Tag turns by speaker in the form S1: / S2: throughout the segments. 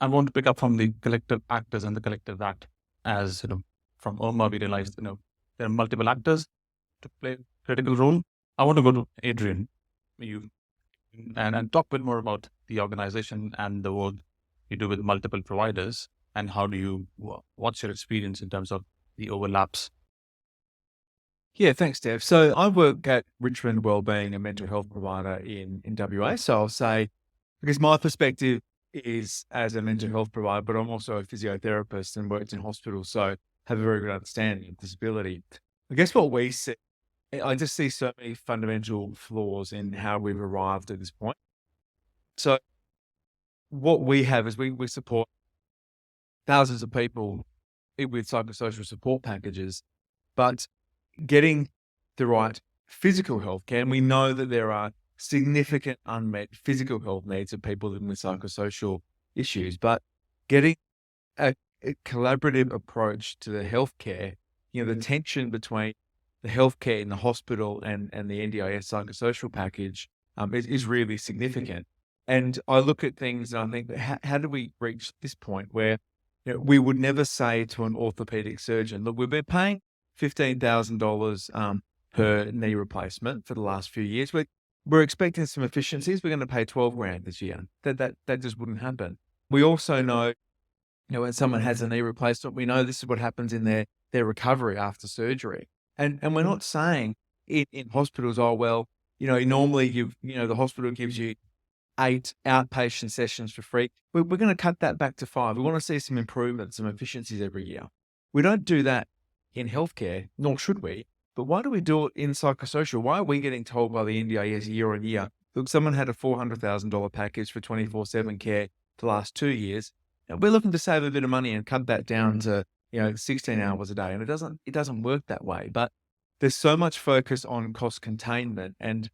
S1: I want to pick up from the collective actors and the collective act. As from Omar, we realized there are multiple actors to play a critical role. I want to go to Adrian, you and talk a bit more about the organization and the work you do with multiple providers, and how do you what's your experience in terms of the overlaps?
S2: Yeah, thanks, Dev. So I work at Richmond Wellbeing, a mental health provider in WA. So I'll say, because my perspective is as a mental health provider, but I'm also a physiotherapist and worked in hospitals, so have a very good understanding of disability. I guess what we see, I just see so many fundamental flaws in how we've arrived at this point. So what we have is we support thousands of people with psychosocial support packages, but getting the right physical health care, and we know that there are significant unmet physical health needs of people living with psychosocial issues, but getting a collaborative approach to the healthcare, the tension between the healthcare in the hospital and the NDIS psychosocial package is really significant. And I look at things and I think, how do we reach this point where we would never say to an orthopedic surgeon, look, we've been paying $15,000 per knee replacement for the last few years. We're expecting some efficiencies. We're going to pay 12 grand this year. That just wouldn't happen. We also know, when someone has a knee replacement, we know this is what happens in their recovery after surgery. And we're not saying in hospitals, oh, well, normally the hospital gives you 8 outpatient sessions for free. We're going to cut that back to 5. We want to see some improvements, some efficiencies every year. We don't do that in healthcare, nor should we. But why do we do it in psychosocial? Why are we getting told by the NDIS year on year, look, someone had a $400,000 package for 24/7 care the last 2 years, and we're looking to save a bit of money and cut that down to 16 hours a day, and it doesn't work that way. But there's so much focus on cost containment, and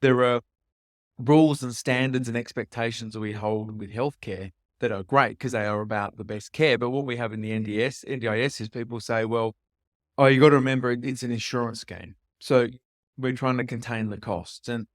S2: there are rules and standards and expectations that we hold with healthcare that are great because they are about the best care. But what we have in the NDIS is people say, well, oh, you got to remember it's an insurance scheme. So we're trying to contain the costs, and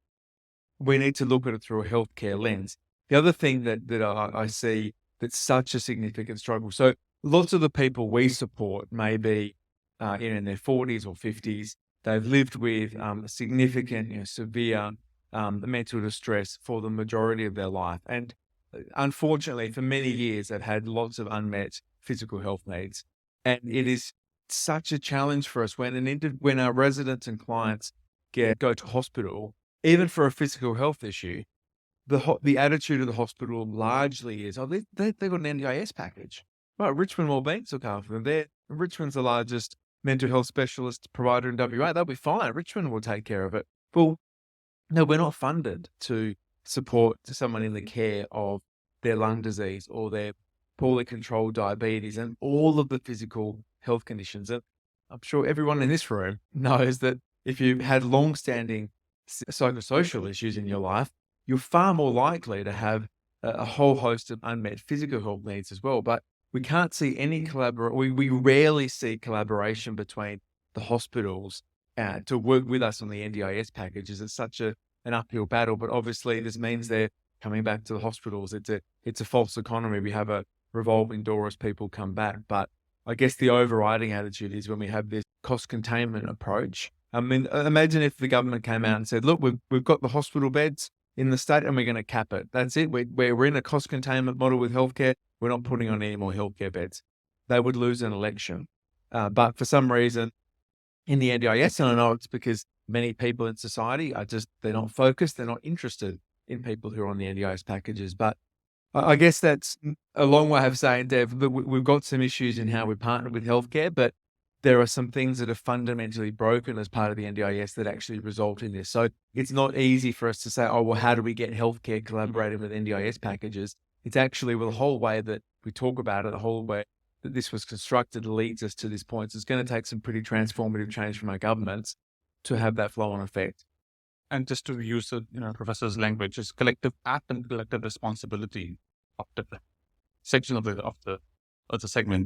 S2: we need to look at it through a healthcare lens. The other thing that I see that's such a significant struggle. So lots of the people we support may be in their 40s or 50s. They've lived with significant, severe mental distress for the majority of their life. And unfortunately, for many years, they've had lots of unmet physical health needs. And it is such a challenge for us when our residents and clients go to hospital, even for a physical health issue. The attitude of the hospital largely is, oh, they've got an NDIS package. Right, Richmond Wellbeing look after them. Richmond's the largest mental health specialist provider in WA. They'll be fine. Richmond will take care of it. Well, no, we're not funded to support someone in the care of their lung disease or their poorly controlled diabetes and all of the physical health conditions. And I'm sure everyone in this room knows that if you've had long-standing psychosocial issues in your life, you're far more likely to have a whole host of unmet physical health needs as well. But we can't see any collaboration. We rarely see collaboration between the hospitals to work with us on the NDIS packages. It's such an uphill battle, but obviously this means they're coming back to the hospitals. It's a false economy. We have a revolving door as people come back. But I guess the overriding attitude is when we have this cost containment approach. I mean, imagine if the government came out and said, look, we've got the hospital beds in the state and we're going to cap it. That's it. We're in a cost containment model with healthcare. We're not putting on any more healthcare beds. They would lose an election. But for some reason in the NDIS, and I know it's because many people in society they're not focused. They're not interested in people who are on the NDIS packages. But I guess that's a long way of saying, Dev, that we've got some issues in how we partner with healthcare, but there are some things that are fundamentally broken as part of the NDIS that actually result in this. So it's not easy for us to say, oh, well, how do we get healthcare collaborating with NDIS packages? It's actually, well, the whole way that we talk about it, the whole way that this was constructed leads us to this point. So it's going to take some pretty transformative change from our governments to have that flow-on effect.
S1: And just to use the professor's language, is collective act and collective responsibility of the section of the segment.